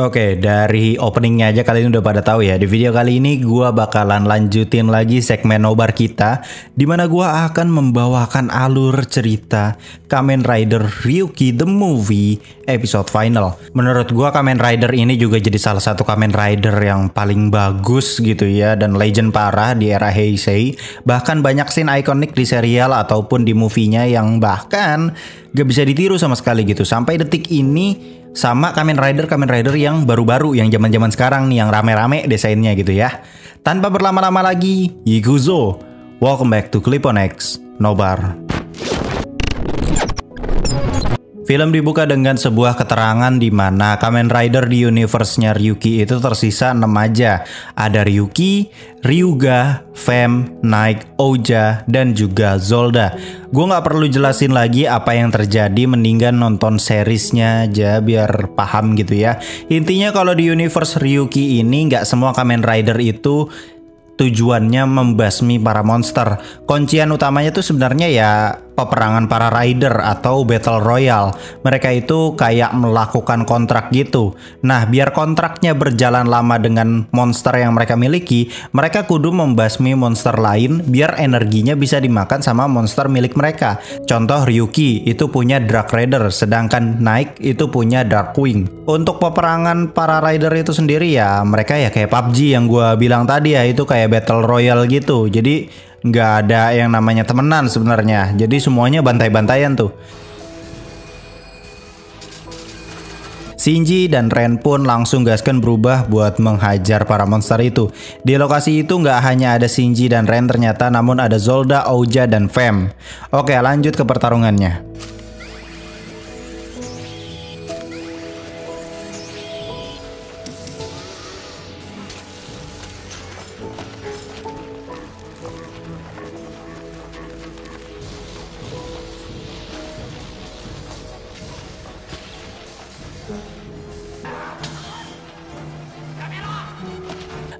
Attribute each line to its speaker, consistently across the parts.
Speaker 1: Oke, dari openingnya aja kalian udah pada tahu ya. Di video kali ini gua bakalan lanjutin lagi segmen nobar kita, di mana gua akan membawakan alur cerita Kamen Rider Ryuki the Movie episode final. Menurut gua Kamen Rider ini juga jadi salah satu Kamen Rider yang paling bagus gitu ya, dan legend parah di era Heisei. Bahkan banyak scene ikonik di serial ataupun di movie-nya yang bahkan gak bisa ditiru sama sekali gitu. Sampai detik ini sama Kamen Rider yang baru-baru, yang zaman-zaman sekarang nih, yang rame-rame desainnya gitu ya. Tanpa berlama-lama lagi, Yikuzo, welcome back to Clip on X Nobar. Film dibuka dengan sebuah keterangan di mana Kamen Rider di universe-nya Ryuki itu tersisa 6 aja. Ada Ryuki, Ryuga, Fem, Naik, Ouja, dan juga Zolda. Gue gak perlu jelasin lagi apa yang terjadi, mendingan nonton seriesnya aja biar paham gitu ya. Intinya kalau di universe Ryuki ini gak semua Kamen Rider itu tujuannya membasmi para monster. Kuncian utamanya tuh sebenarnya ya peperangan para rider atau battle royale. Mereka itu kayak melakukan kontrak gitu. Nah, biar kontraknya berjalan lama dengan monster yang mereka miliki, mereka kudu membasmi monster lain biar energinya bisa dimakan sama monster milik mereka. Contoh Ryuki itu punya Dark Rider, sedangkan Naik itu punya Darkwing. Untuk peperangan para rider itu sendiri ya mereka ya kayak PUBG yang gue bilang tadi ya, itu kayak battle royale gitu. Jadi nggak ada yang namanya temenan sebenarnya. Jadi semuanya bantai-bantaian tuh. Shinji dan Ren pun langsung gaskan berubah buat menghajar para monster itu. Di lokasi itu nggak hanya ada Shinji dan Ren ternyata, namun ada Zolda, Ouja, dan Fem. Oke, lanjut ke pertarungannya.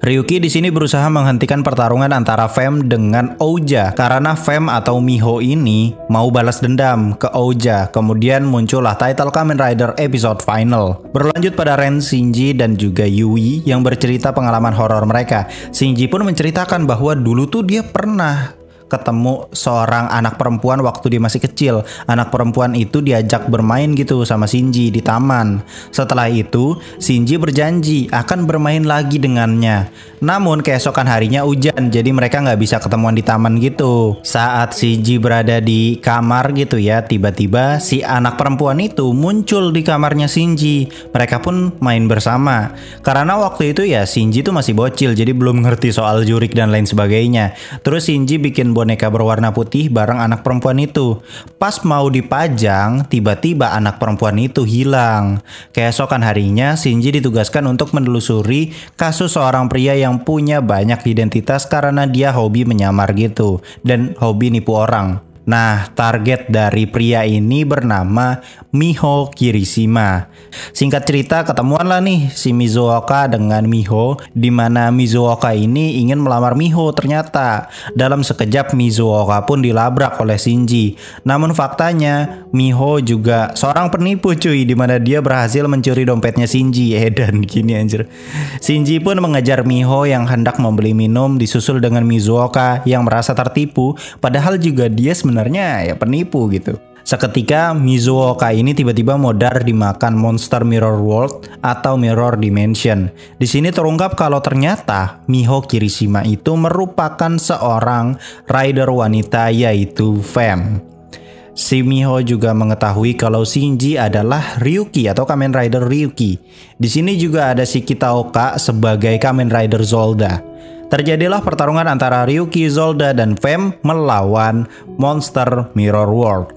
Speaker 1: Ryuki di sini berusaha menghentikan pertarungan antara Fem dengan Ouja karena Fem atau Miho ini mau balas dendam ke Ouja. Kemudian muncullah title Kamen Rider episode final. Berlanjut pada Ren, Shinji, dan juga Yui yang bercerita pengalaman horor mereka. Shinji pun menceritakan bahwa dulu tuh dia pernah ketemu seorang anak perempuan waktu dia masih kecil. Anak perempuan itu diajak bermain gitu sama Shinji di taman. Setelah itu, Shinji berjanji akan bermain lagi dengannya. Namun keesokan harinya hujan, jadi mereka nggak bisa ketemuan di taman gitu. Saat Shinji berada di kamar gitu ya, tiba-tiba si anak perempuan itu muncul di kamarnya Shinji. Mereka pun main bersama. Karena waktu itu ya Shinji tuh masih bocil, jadi belum ngerti soal jurik dan lain sebagainya. Terus Shinji bikin boneka berwarna putih bareng anak perempuan itu. Pas mau dipajang, tiba-tiba anak perempuan itu hilang. Keesokan harinya, Shinji ditugaskan untuk menelusuri kasus seorang pria yang punya banyak identitas karena dia hobi menyamar gitu dan hobi nipu orang. Nah, target dari pria ini bernama Miho Kirishima. Singkat cerita, ketemuan lah nih si Mizuoka dengan Miho, di mana Mizuoka ini ingin melamar Miho. Ternyata dalam sekejap Mizuoka pun dilabrak oleh Shinji. Namun faktanya Miho juga seorang penipu cuy, di mana dia berhasil mencuri dompetnya Shinji. Dan gini anjir. Shinji pun mengejar Miho yang hendak membeli minum, disusul dengan Mizuoka yang merasa tertipu, padahal juga dia sebenarnya ya penipu gitu. Seketika Mizuoka ini tiba-tiba modar dimakan monster Mirror World atau Mirror Dimension. Di sini terungkap kalau ternyata Miho Kirishima itu merupakan seorang rider wanita yaitu Fem. Si Miho juga mengetahui kalau Shinji adalah Ryuki atau Kamen Rider Ryuki. Di sini juga ada si Kitaoka sebagai Kamen Rider Zolda. Terjadilah pertarungan antara Ryuki, Zolda, dan Fem melawan monster Mirror World.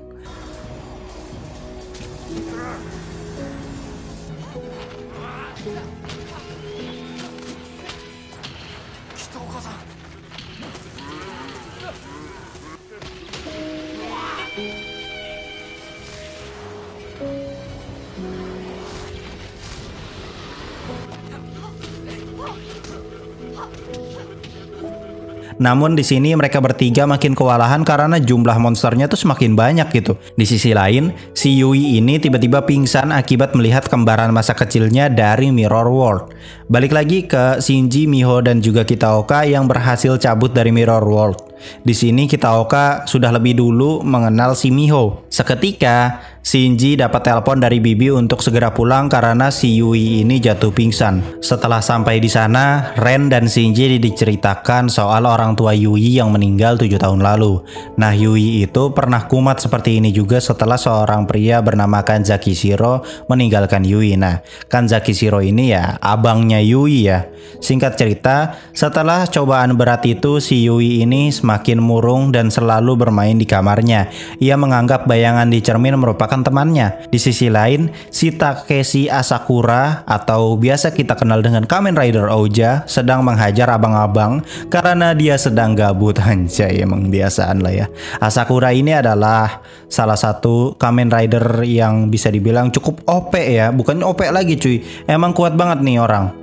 Speaker 1: Namun di sini mereka bertiga makin kewalahan karena jumlah monsternya tuh semakin banyak gitu. Di sisi lain, si Yui ini tiba-tiba pingsan akibat melihat kembaran masa kecilnya dari Mirror World. Balik lagi ke Shinji, Miho dan juga Kitaoka yang berhasil cabut dari Mirror World. Di sini Kitaoka sudah lebih dulu mengenal si Miho. Seketika Shinji dapat telepon dari Bibi untuk segera pulang karena si Yui ini jatuh pingsan. Setelah sampai di sana, Ren dan Shinji diceritakan soal orang tua Yui yang meninggal 7 tahun lalu. Nah, Yui itu pernah kumat seperti ini juga setelah seorang pria bernama Kanzaki Shiro meninggalkan Yui. Nah, Kanzaki Shiro ini ya abangnya Yui ya. Singkat cerita, setelah cobaan berat itu si Yui ini semakin murung dan selalu bermain di kamarnya. Ia menganggap bayangan di cermin merupakan temannya. Di sisi lain, si Takeshi Asakura atau biasa kita kenal dengan Kamen Rider Ouja sedang menghajar abang-abang karena dia sedang gabut. Anjay, emang biasaan lah ya. Asakura ini adalah salah satu Kamen Rider yang bisa dibilang cukup OP ya, bukan OP lagi cuy. Emang kuat banget nih orang.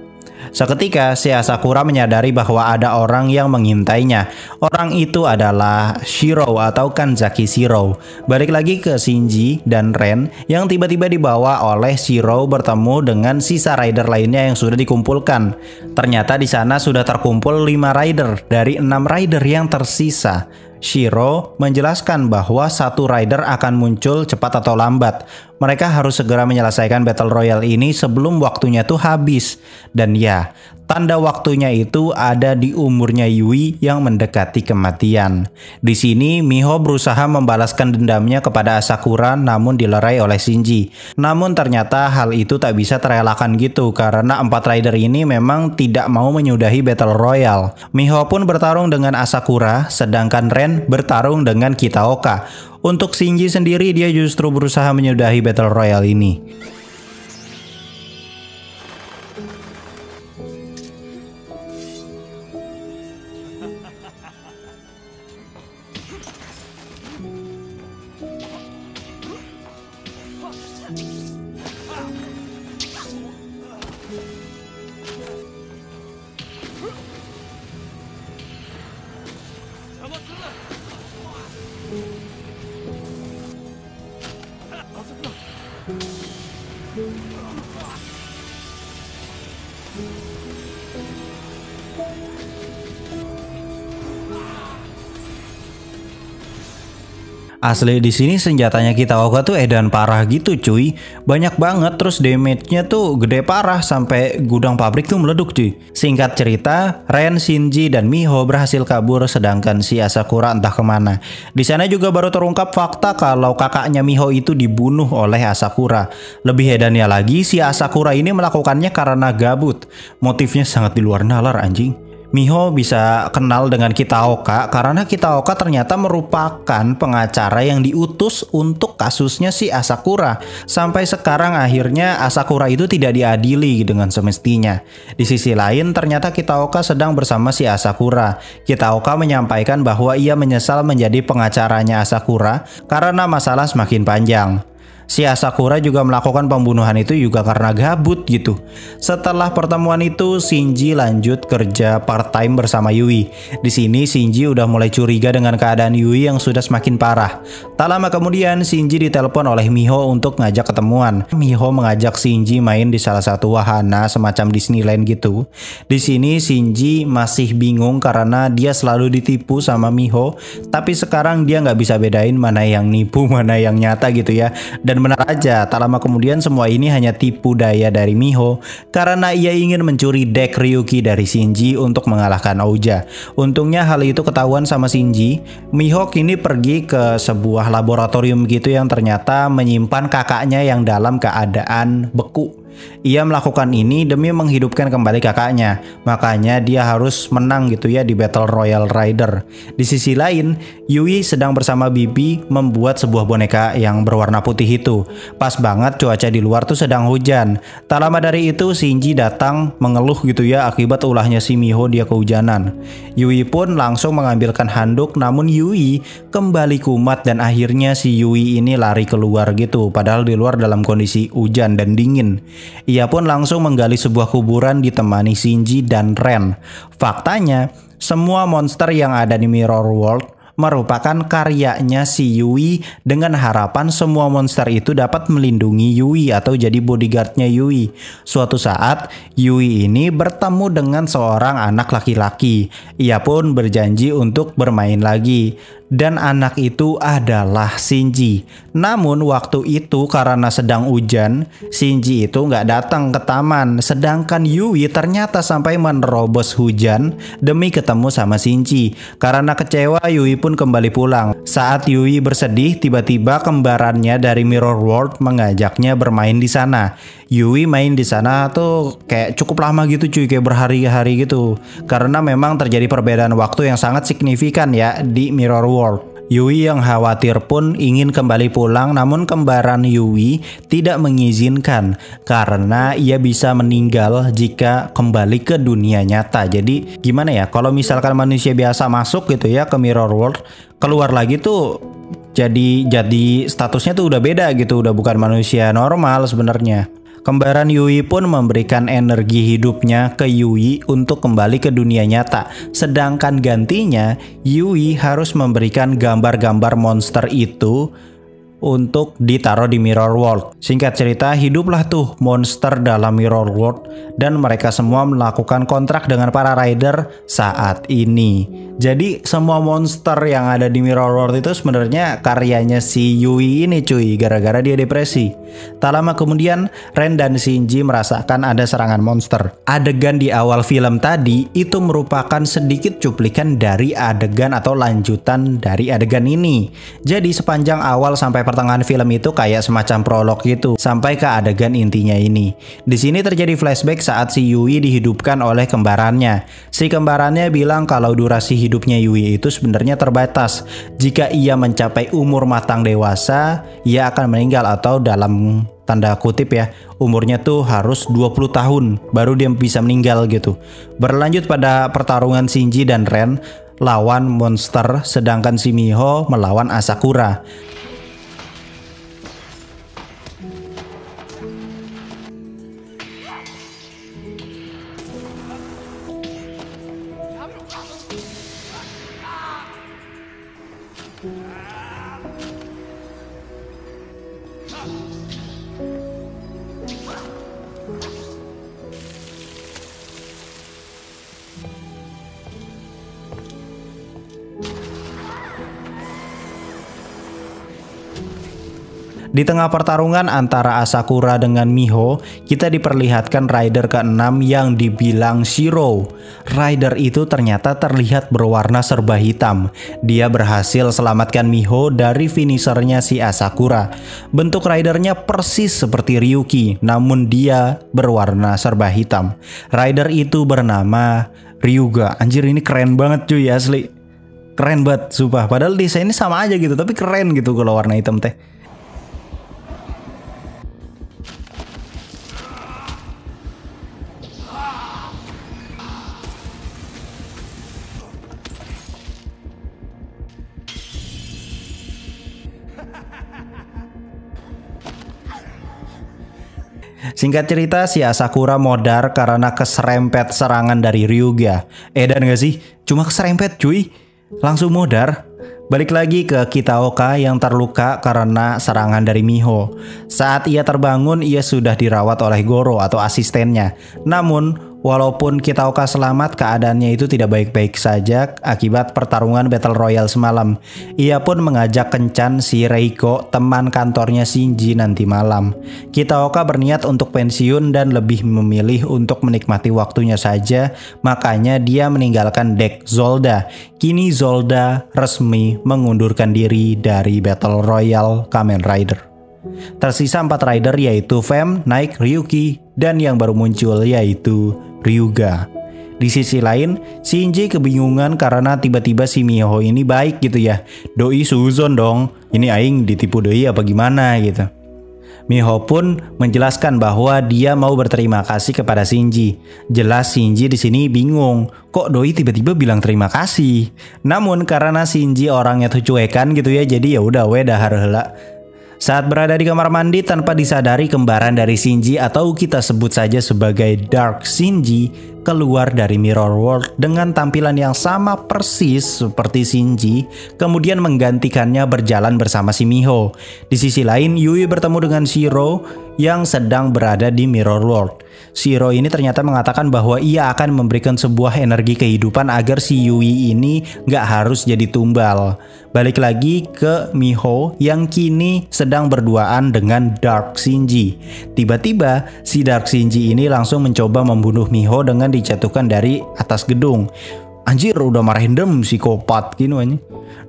Speaker 1: Seketika si Asakura menyadari bahwa ada orang yang mengintainya. Orang itu adalah Shiro atau Kanzaki Shiro. Balik lagi ke Shinji dan Ren yang tiba-tiba dibawa oleh Shiro bertemu dengan sisa rider lainnya yang sudah dikumpulkan. Ternyata di sana sudah terkumpul 5 rider dari 6 rider yang tersisa. Shiro menjelaskan bahwa satu rider akan muncul cepat atau lambat. Mereka harus segera menyelesaikan Battle Royale ini sebelum waktunya tuh habis. Dan ya, tanda waktunya itu ada di umurnya Yui yang mendekati kematian. Di sini Miho berusaha membalaskan dendamnya kepada Asakura namun dilerai oleh Shinji. Namun ternyata hal itu tak bisa terelakkan gitu karena 4 rider ini memang tidak mau menyudahi Battle Royale. Miho pun bertarung dengan Asakura sedangkan Ren bertarung dengan Kitaoka. Untuk Shinji sendiri dia justru berusaha menyudahi Battle Royale ini. Asli di sini senjatanya Kitaoka tuh edan parah gitu cuy. Banyak banget terus damage-nya tuh gede parah sampai gudang pabrik tuh meleduk cuy. Singkat cerita, Ren, Shinji dan Miho berhasil kabur sedangkan si Asakura entah kemana. Di sana juga baru terungkap fakta kalau kakaknya Miho itu dibunuh oleh Asakura. Lebih edannya lagi si Asakura ini melakukannya karena gabut. Motifnya sangat di luar nalar anjing. Miho bisa kenal dengan Kitaoka karena Kitaoka ternyata merupakan pengacara yang diutus untuk kasusnya si Asakura. Sampai sekarang akhirnya Asakura itu tidak diadili dengan semestinya. Di sisi lain ternyata Kitaoka sedang bersama si Asakura. Kitaoka menyampaikan bahwa ia menyesal menjadi pengacaranya Asakura karena masalah semakin panjang. Si Asakura juga melakukan pembunuhan itu juga karena gabut gitu. Setelah pertemuan itu, Shinji lanjut kerja part-time bersama Yui. Di sini Shinji udah mulai curiga dengan keadaan Yui yang sudah semakin parah. Tak lama kemudian, Shinji ditelepon oleh Miho untuk ngajak ketemuan. Miho mengajak Shinji main di salah satu wahana semacam Disneyland gitu. Di sini Shinji masih bingung karena dia selalu ditipu sama Miho. Tapi sekarang dia nggak bisa bedain mana yang nipu, mana yang nyata gitu ya. Dan benar aja, tak lama kemudian semua ini hanya tipu daya dari Miho karena ia ingin mencuri deck Ryuki dari Shinji untuk mengalahkan Ouja. Untungnya hal itu ketahuan sama Shinji. Miho kini pergi ke sebuah laboratorium gitu yang ternyata menyimpan kakaknya yang dalam keadaan beku. Ia melakukan ini demi menghidupkan kembali kakaknya. Makanya dia harus menang gitu ya di Battle Royale Rider. Di sisi lain, Yui sedang bersama Bibi membuat sebuah boneka yang berwarna putih itu. Pas banget cuaca di luar tuh sedang hujan. Tak lama dari itu Shinji datang mengeluh gitu ya akibat ulahnya si Miho dia kehujanan. Yui pun langsung mengambilkan handuk, namun Yui kembali kumat dan akhirnya si Yui ini lari keluar gitu. Padahal di luar dalam kondisi hujan dan dingin. Ia pun langsung menggali sebuah kuburan ditemani Shinji dan Ren. Faktanya, semua monster yang ada di Mirror World merupakan karyanya si Yui dengan harapan semua monster itu dapat melindungi Yui atau jadi bodyguardnya Yui. Suatu saat, Yui ini bertemu dengan seorang anak laki-laki. Ia pun berjanji untuk bermain lagi. Dan anak itu adalah Shinji. Namun waktu itu karena sedang hujan, Shinji itu nggak datang ke taman. Sedangkan Yui ternyata sampai menerobos hujan demi ketemu sama Shinji. Karena kecewa, Yui pun kembali pulang. Saat Yui bersedih, tiba-tiba kembarannya dari Mirror World mengajaknya bermain di sana. Yui main di sana tuh kayak cukup lama gitu cuy, kayak berhari-hari gitu. Karena memang terjadi perbedaan waktu yang sangat signifikan ya di Mirror World. Yui yang khawatir pun ingin kembali pulang, namun kembaran Yui tidak mengizinkan karena ia bisa meninggal jika kembali ke dunia nyata. Jadi gimana ya, kalau misalkan manusia biasa masuk gitu ya ke Mirror World, keluar lagi tuh jadi statusnya tuh udah beda gitu, udah bukan manusia normal sebenarnya. Kembaran Yui pun memberikan energi hidupnya ke Yui untuk kembali ke dunia nyata. Sedangkan gantinya, Yui harus memberikan gambar-gambar monster itu untuk ditaruh di Mirror World. Singkat cerita, hiduplah tuh monster dalam Mirror World dan mereka semua melakukan kontrak dengan para rider saat ini. Jadi semua monster yang ada di Mirror World itu sebenarnya karyanya si Yui ini cuy, gara-gara dia depresi. Tak lama kemudian, Ren dan Shinji merasakan ada serangan monster. Adegan di awal film tadi itu merupakan sedikit cuplikan dari adegan atau lanjutan dari adegan ini. Jadi sepanjang awal sampai pertengahan film itu kayak semacam prolog gitu sampai ke adegan intinya ini. Di sini terjadi flashback saat si Yui dihidupkan oleh kembarannya. Si kembarannya bilang kalau durasi hidupnya Yui itu sebenarnya terbatas. Jika ia mencapai umur matang dewasa, ia akan meninggal atau dalam tanda kutip ya, umurnya tuh harus 20 tahun baru dia bisa meninggal gitu. Berlanjut pada pertarungan Shinji dan Ren lawan monster, sedangkan si Miho melawan Asakura. Di tengah pertarungan antara Asakura dengan Miho, kita diperlihatkan rider ke-6 yang dibilang Shiro. Rider itu ternyata terlihat berwarna serba hitam. Dia berhasil selamatkan Miho dari finishernya si Asakura. Bentuk ridernya persis seperti Ryuki, namun dia berwarna serba hitam. Rider itu bernama Ryuga. Anjir, ini keren banget cuy, asli. Keren banget, sumpah. Padahal desainnya sama aja gitu, tapi keren gitu kalau warna hitam teh. Singkat cerita, si Asakura modar karena keserempet serangan dari Ryuga. Dan gak sih? Cuma keserempet cuy. Langsung modar. Balik lagi ke Kitaoka yang terluka karena serangan dari Miho. Saat ia terbangun, ia sudah dirawat oleh Goro atau asistennya. Namun, walaupun Kitaoka selamat, keadaannya itu tidak baik-baik saja akibat pertarungan Battle Royale semalam. Ia pun mengajak kencan si Reiko, teman kantornya Shinji nanti malam. Kitaoka berniat untuk pensiun dan lebih memilih untuk menikmati waktunya saja, makanya dia meninggalkan deck Zolda. Kini Zolda resmi mengundurkan diri dari Battle Royale Kamen Rider. Tersisa 4 rider yaitu Fem, Naik, Ryuki, dan yang baru muncul yaitu Ryuga. Di sisi lain, Shinji kebingungan karena tiba-tiba si Miho ini baik gitu ya. Doi suzon dong, ini aing ditipu doi apa gimana gitu. Miho pun menjelaskan bahwa dia mau berterima kasih kepada Shinji. Jelas Shinji di sini bingung, kok doi tiba-tiba bilang terima kasih. Namun karena Shinji orangnya tuh cuekan gitu ya, jadi ya udah we dahar heula. Saat berada di kamar mandi tanpa disadari, kembaran dari Shinji atau kita sebut saja sebagai Dark Shinji keluar dari Mirror World dengan tampilan yang sama persis seperti Shinji, kemudian menggantikannya berjalan bersama si Miho. Di sisi lain, Yui bertemu dengan Shiro yang sedang berada di Mirror World. Shiro ini ternyata mengatakan bahwa ia akan memberikan sebuah energi kehidupan agar si Yui ini gak harus jadi tumbal. Balik lagi ke Miho yang kini sedang berduaan dengan Dark Shinji. Tiba-tiba si Dark Shinji ini langsung mencoba membunuh Miho dengan dijatuhkan dari atas gedung. Anjir, udah marahin psikopat gini aja.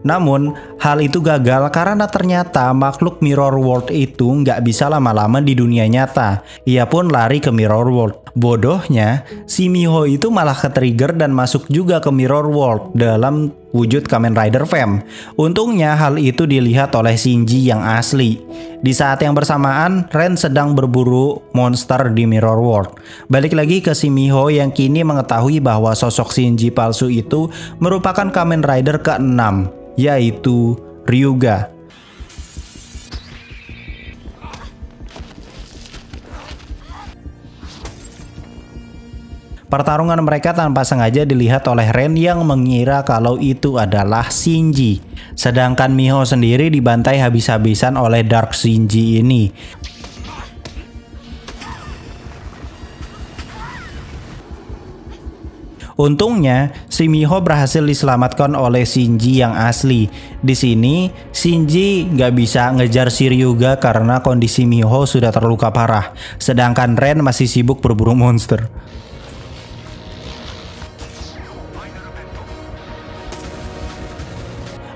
Speaker 1: Namun hal itu gagal karena ternyata makhluk Mirror World itu nggak bisa lama-lama di dunia nyata. Ia pun lari ke Mirror World. Bodohnya, si Miho itu malah ke-trigger dan masuk juga ke Mirror World dalam wujud Kamen Rider Fem. Untungnya hal itu dilihat oleh Shinji yang asli. Di saat yang bersamaan, Ren sedang berburu monster di Mirror World. Balik lagi ke si Miho yang kini mengetahui bahwa sosok Shinji palsu itu merupakan Kamen Rider ke-6, yaitu Ryuga. Pertarungan mereka tanpa sengaja dilihat oleh Ren yang mengira kalau itu adalah Shinji. Sedangkan Miho sendiri dibantai habis-habisan oleh Dark Shinji ini. Untungnya, si Miho berhasil diselamatkan oleh Shinji yang asli. Di sini, Shinji nggak bisa ngejar si Ryuga karena kondisi Miho sudah terluka parah. Sedangkan Ren masih sibuk berburu monster.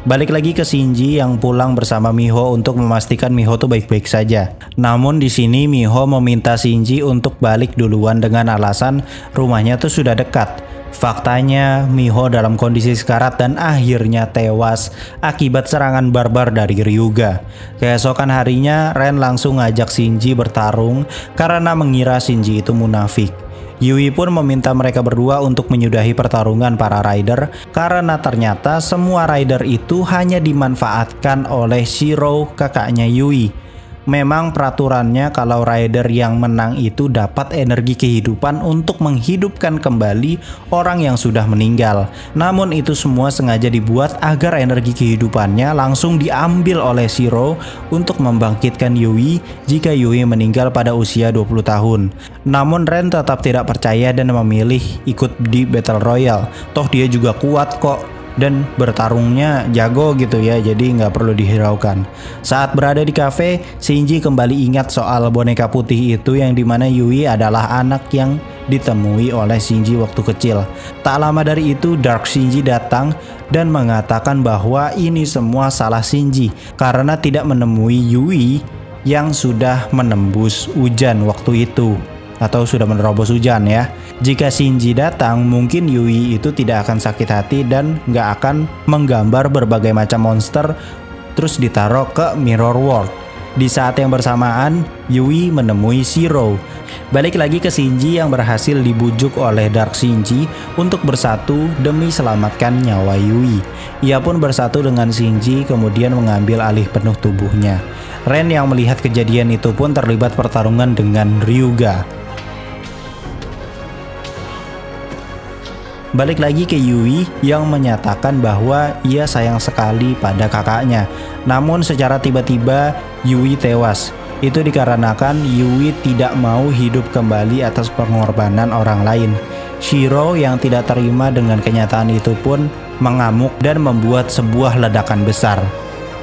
Speaker 1: Balik lagi ke Shinji yang pulang bersama Miho untuk memastikan Miho tuh baik-baik saja. Namun di sini Miho meminta Shinji untuk balik duluan dengan alasan rumahnya tuh sudah dekat. Faktanya Miho dalam kondisi sekarat dan akhirnya tewas akibat serangan barbar dari Ryuga. Keesokan harinya Ren langsung ngajak Shinji bertarung karena mengira Shinji itu munafik. Yui pun meminta mereka berdua untuk menyudahi pertarungan para rider karena ternyata semua rider itu hanya dimanfaatkan oleh Shiro, kakaknya Yui. Memang peraturannya kalau rider yang menang itu dapat energi kehidupan untuk menghidupkan kembali orang yang sudah meninggal. Namun itu semua sengaja dibuat agar energi kehidupannya langsung diambil oleh Shiro untuk membangkitkan Yui jika Yui meninggal pada usia 20 tahun. Namun Ren tetap tidak percaya dan memilih ikut di Battle Royale. Toh dia juga kuat kok. Dan bertarungnya jago gitu ya, jadi nggak perlu dihiraukan. Saat berada di kafe, Shinji kembali ingat soal boneka putih itu yang dimana Yui adalah anak yang ditemui oleh Shinji waktu kecil. Tak lama dari itu Dark Shinji datang dan mengatakan bahwa ini semua salah Shinji karena tidak menemui Yui yang sudah menembus hujan waktu itu. Atau sudah menerobos hujan ya. Jika Shinji datang, mungkin Yui itu tidak akan sakit hati dan nggak akan menggambar berbagai macam monster terus ditaruh ke Mirror World. Di saat yang bersamaan, Yui menemui Shiro. Balik lagi ke Shinji yang berhasil dibujuk oleh Dark Shinji untuk bersatu demi selamatkan nyawa Yui. Ia pun bersatu dengan Shinji kemudian mengambil alih penuh tubuhnya. Ren yang melihat kejadian itu pun terlibat pertarungan dengan Ryuga. Balik lagi ke Yui yang menyatakan bahwa ia sayang sekali pada kakaknya. Namun secara tiba-tiba Yui tewas. Itu dikarenakan Yui tidak mau hidup kembali atas pengorbanan orang lain. Shiro yang tidak terima dengan kenyataan itu pun mengamuk dan membuat sebuah ledakan besar.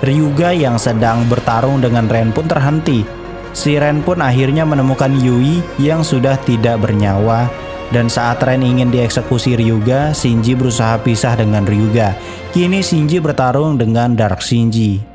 Speaker 1: Ryuga yang sedang bertarung dengan Ren pun terhenti. Si Ren pun akhirnya menemukan Yui yang sudah tidak bernyawa. Dan saat Ren ingin dieksekusi Ryuga, Shinji berusaha pisah dengan Ryuga. Kini Shinji bertarung dengan Dark Shinji.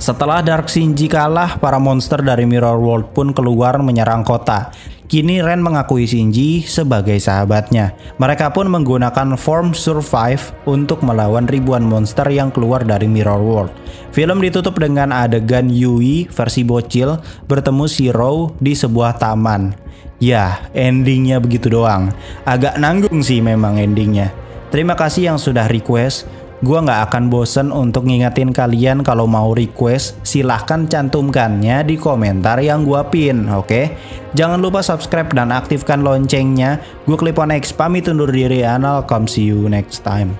Speaker 1: Setelah Dark Shinji kalah, para monster dari Mirror World pun keluar menyerang kota. Kini Ren mengakui Shinji sebagai sahabatnya. Mereka pun menggunakan form Survive untuk melawan ribuan monster yang keluar dari Mirror World. Film ditutup dengan adegan Yui versi bocil bertemu Shiro di sebuah taman. Ya, endingnya begitu doang. Agak nanggung sih memang endingnya. Terima kasih yang sudah request. Gua nggak akan bosen untuk ngingetin kalian kalau mau request, silahkan cantumkannya di komentar yang gua pin, oke? Jangan lupa subscribe dan aktifkan loncengnya. Gue Clip on X pamit undur diri, and I'll come see you next time.